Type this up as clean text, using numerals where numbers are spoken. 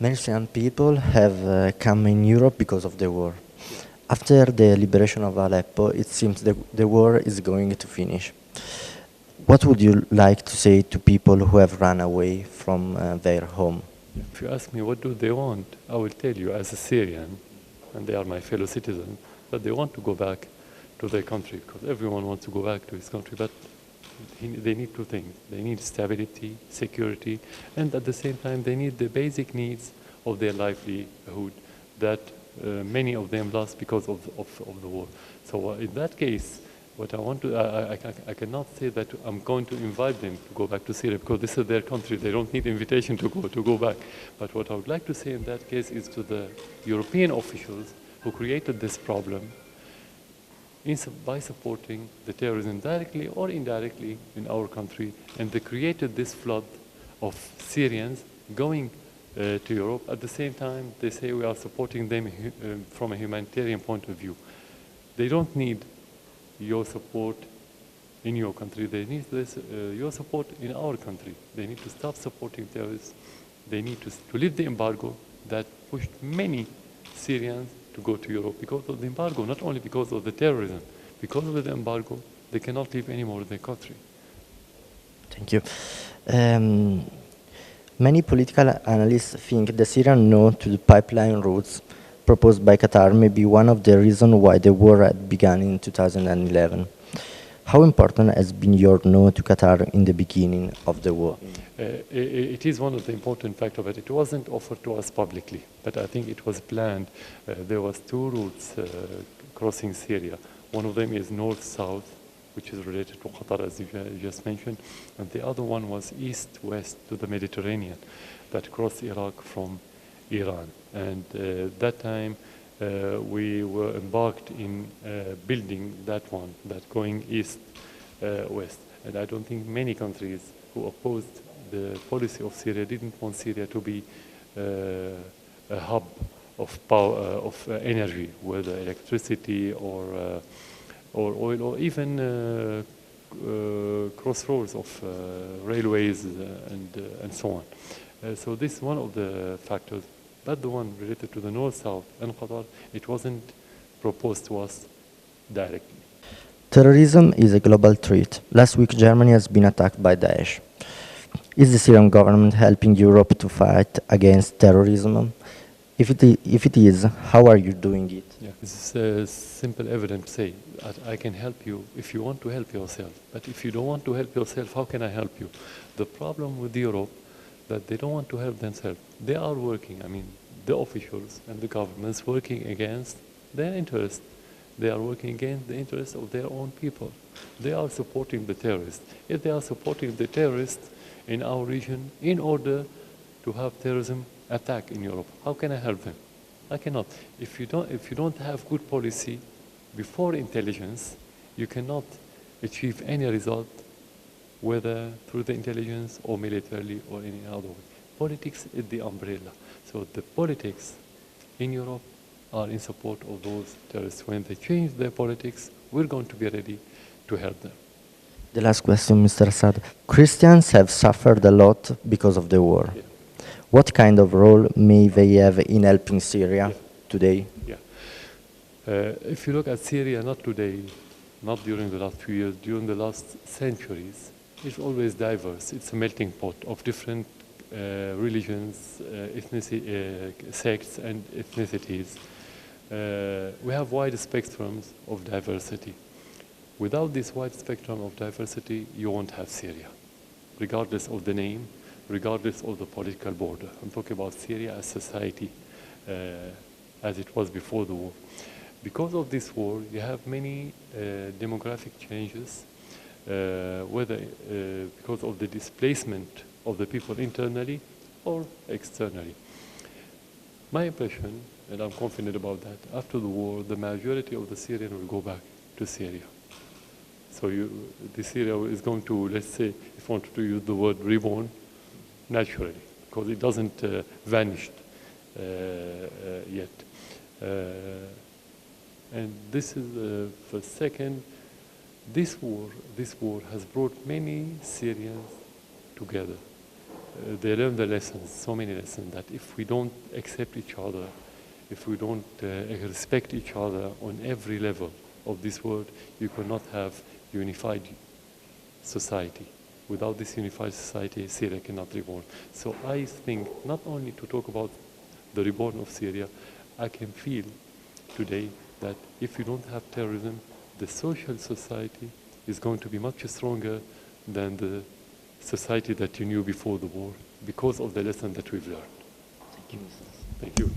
Many Syrian people have come in Europe because of the war. After the liberation of Aleppo, it seems the war is going to finish. What would you like to say to people who have run away from their home? If you ask me what do they want, I will tell you as a Syrian, and they are my fellow citizens, that they want to go back to their country, because everyone wants to go back to his country, but they need two things. They need stability, security, and at the same time they need the basic needs of their livelihood that many of them lost because of the war. So in that case, what I want to, I cannot say that I'm going to invite them to go back to Syria, because this is their country. They don't need invitation to go back. But what I would like to say in that case is to the European officials who created this problem, by supporting the terrorism directly or indirectly in our country, and they created this flood of Syrians going to Europe. At the same time, they say we are supporting them from a humanitarian point of view. They don't need your support in your country. They need your support in our country. They need to stop supporting terrorists. They need to lift the embargo that pushed many Syrians to go to Europe because of the embargo, not only because of the terrorism. Because of the embargo, they cannot live anymore in their country. Thank you. Many political analysts think the Syrian no to the pipeline routes proposed by Qatar may be one of the reasons why the war had begun in 2011. How important has been your no to Qatar in the beginning of the war? It is one of the important factors, but it wasn't offered to us publicly. But I think it was planned. There was two routes crossing Syria. One of them is north-south, which is related to Qatar, as you just mentioned, and the other one was east-west to the Mediterranean, that crossed Iraq from Iran. And that time we were embarked in building that one, that going east-west. And I don't think many countries who opposed the policy of Syria didn't want Syria to be a hub of power, of energy, whether electricity or oil, or even crossroads of railways and so on. So this is one of the factors. But the one related to the north-south and Qatar, it wasn't proposed to us directly. Terrorism is a global threat. Last week, Germany has been attacked by Daesh. Is the Syrian government helping Europe to fight against terrorism? If it is, how are you doing it? Yeah, this is simple, evident to say. I can help you if you want to help yourself. But if you don't want to help yourself, how can I help you? The problem with Europe, that they don't want to help themselves. They are working, I mean, the officials and the governments working against their interests. They are working against the interests of their own people. They are supporting the terrorists. If they are supporting the terrorists in our region in order to have terrorism attack in Europe, how can I help them? I cannot. If you don't have good policy before intelligence, you cannot achieve any result, whether through the intelligence or militarily or any other way. Politics is the umbrella. So the politics in Europe are in support of those terrorists. When they change their politics, we're going to be ready to help them. The last question, Mr. Assad. Christians have suffered a lot because of the war. Yeah. What kind of role may they have in helping Syria today? Yeah. If you look at Syria, not today, not during the last few years, during the last centuries, it's always diverse. It's a melting pot of different religions, sects, and ethnicities. We have wide spectrums of diversity. Without this wide spectrum of diversity, you won't have Syria, regardless of the name, regardless of the political border. I'm talking about Syria as society, as it was before the war. Because of this war, you have many demographic changes, whether because of the displacement of the people internally or externally. My impression, and I'm confident about that, after the war, the majority of the Syrians will go back to Syria. So the Syria is going to, let's say, if you want to use the word reborn, naturally, because it doesn't vanish yet. And this is for second, this war has brought many Syrians together. they learn the lessons, so many lessons, that if we don't accept each other, if we don't respect each other on every level of this world, you cannot have unified society. Without this unified society, Syria cannot reborn. So I think not only to talk about the reborn of Syria, I can feel today that if you don't have terrorism, the social society is going to be much stronger than the society that you knew before the war, because of the lesson that we've learned. Thank you, Mr. Thank you.